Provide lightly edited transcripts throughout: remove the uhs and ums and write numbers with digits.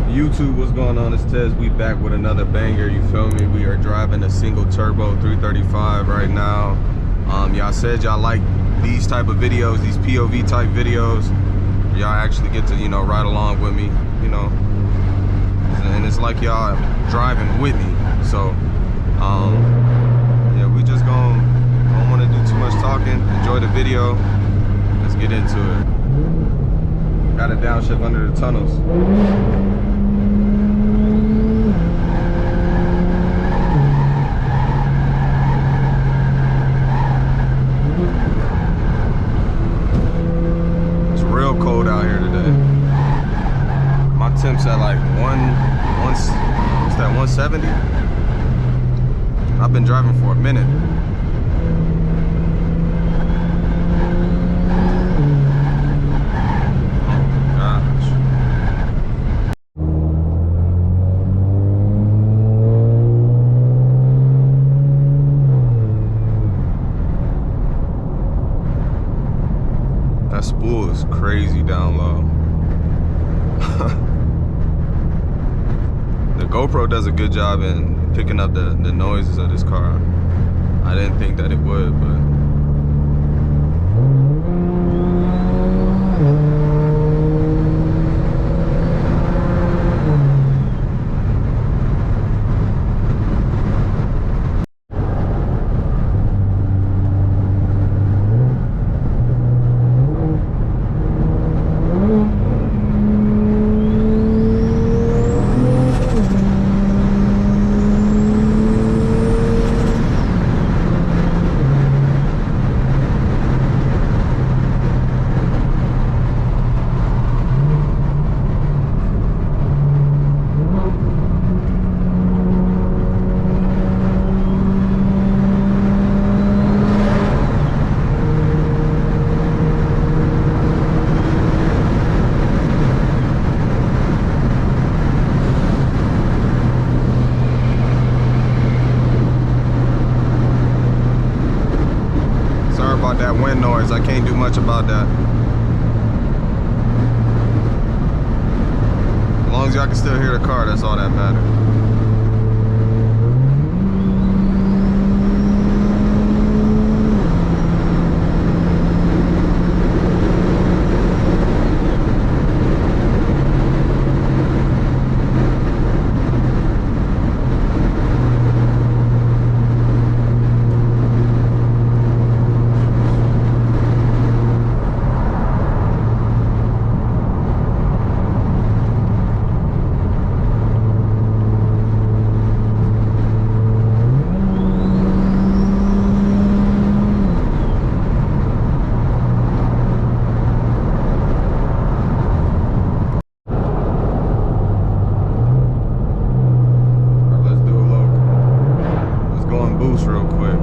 YouTube, what's going on? It's Tez. We back with another banger, you feel me? We are driving a single turbo 335 right now. Y'all said y'all like these type of videos, these POV type videos. Y'all actually get to, you know, ride along with me, you know, and it's like y'all driving with me. So yeah, we just don't want to do too much talking. Enjoy the video. Let's get into it. Got a downshift under the tunnels. It's real cold out here today. My temp's at like what's that, 170? I've been driving for a minute. That spool is crazy down low. The GoPro does a good job in picking up the noises of this car. I didn't think that it would, but that wind noise, I can't do much about that. As long as y'all can still hear the car, that's all that matters. Boost real quick.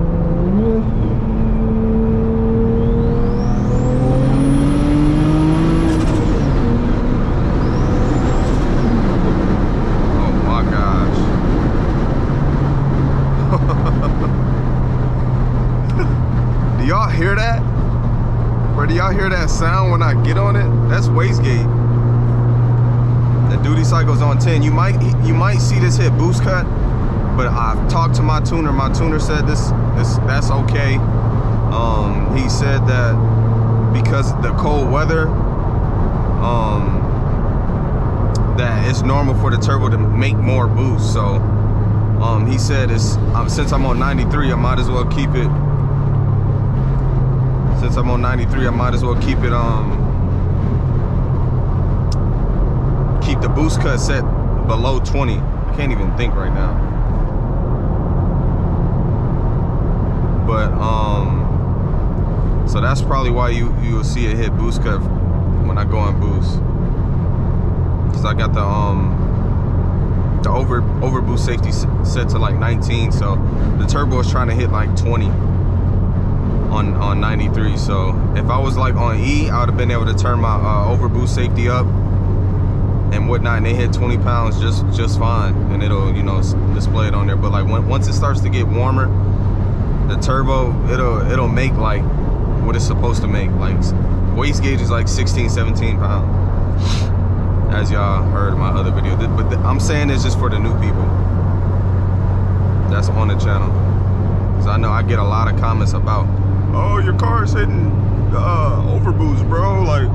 Oh my gosh. Do y'all hear that? Or do y'all hear that sound when I get on it? That's wastegate. The duty cycle's on 10. You might see this hit boost cut. But I've talked to my tuner. My tuner said that's okay. He said that because of the cold weather, that it's normal for the turbo to make more boost. So he said since I'm on 93, I might as well keep it. Since I'm on 93, I might as well keep it. Keep the boost cut set below 20. I can't even think right now. But so that's probably why you'll see it hit boost cut when I go on boost, because I got the over boost safety set to like 19, so the turbo is trying to hit like 20 on 93. So if I was like on E, I would have been able to turn my over boost safety up and whatnot, and they hit 20 pounds just fine, and it'll, you know, display it on there. But like once it starts to get warmer, the turbo, it'll make like what it's supposed to make. Like waste gauge is like 16, 17 pounds. as y'all heard in my other video. But I'm saying this just for the new people that's on the channel. So I know I get a lot of comments about, oh, your car's hitting overboost, bro. Like,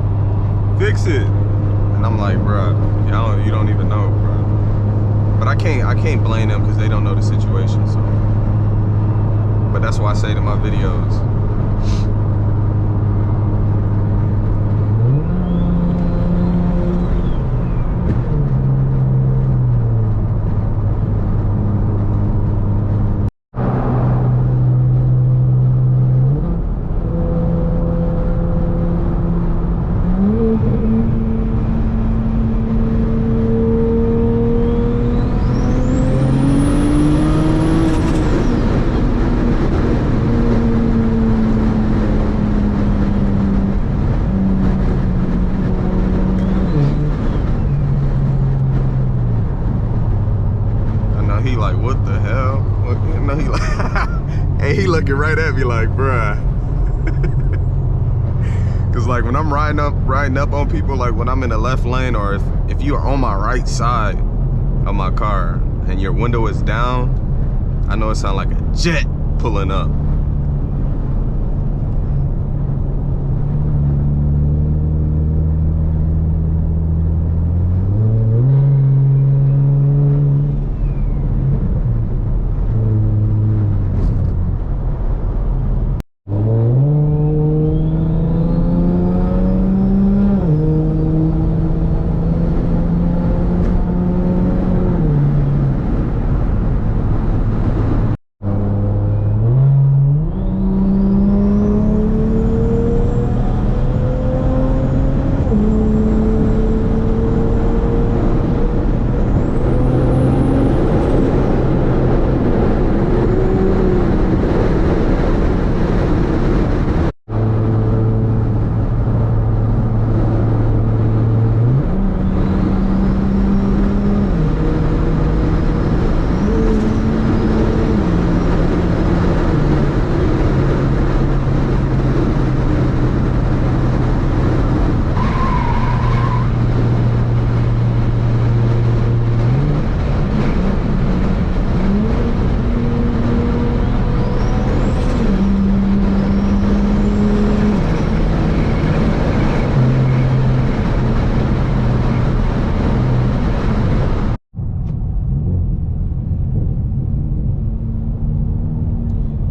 fix it. And I'm like, bro, you don't even know, bro. But I can't blame them because they don't know the situation. So, but that's why I say to my videos, he like, what the hell? You know, he like, and he looking right at me like, bruh. Cause like when I'm riding up on people, like when I'm in the left lane, or if you are on my right side of my car and your window is down, I know it sounds like a jet pulling up.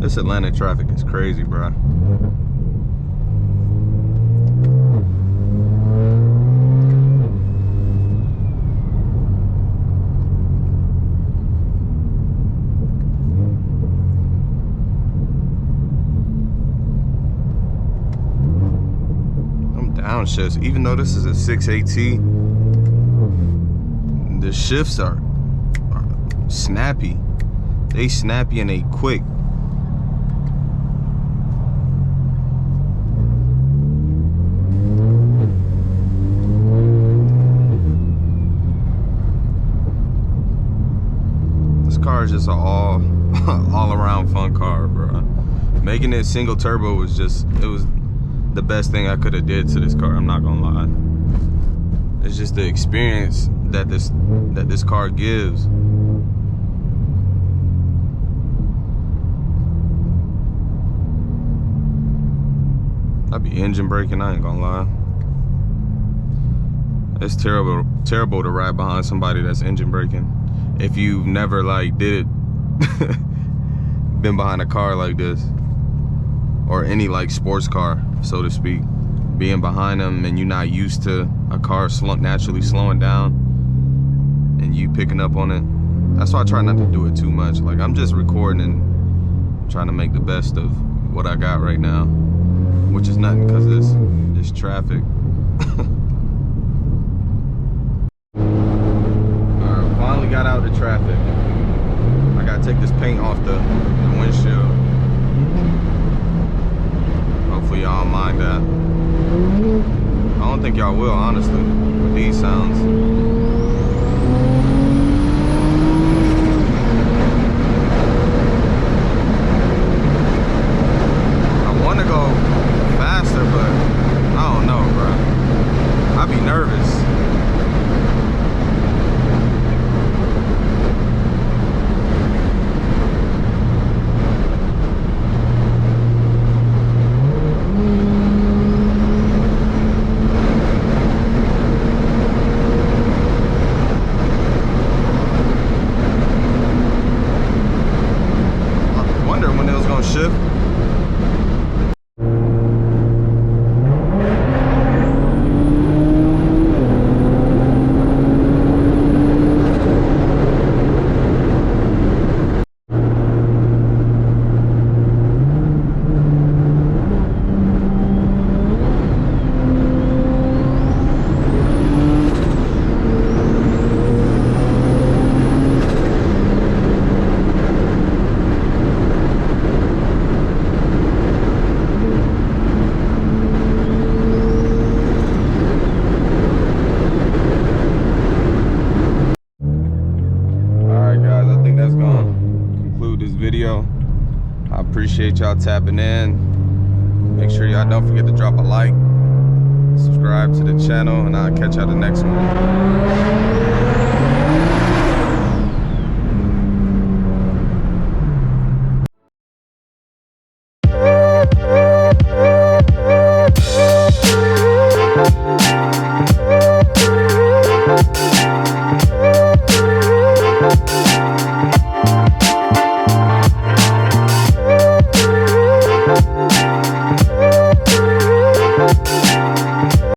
This Atlanta traffic is crazy, bro. I'm downshifts. Even though this is a 6AT, the shifts are snappy. They snappy and they quick. Car is just an all around fun car, bro. Making it single turbo was just, it was the best thing I could have did to this car. I'm not gonna lie. It's just the experience that this car gives. I'd be engine braking, I ain't gonna lie. It's terrible to ride behind somebody that's engine braking. If you've never like been behind a car like this, or any like sports car, so to speak, being behind them and you're not used to a car naturally slowing down and you picking up on it. That's why I try not to do it too much. Like, I'm just recording and trying to make the best of what I got right now, which is nothing because this traffic. Finally got out of the traffic. I gotta take this paint off the windshield. Hopefully y'all don't mind that. I don't think y'all will, honestly, with these sounds. I want to go faster, but I don't know, bro. I be nervous. Appreciate y'all tapping in. Make sure y'all don't forget to drop a like, subscribe to the channel, and I'll catch y'all the next one.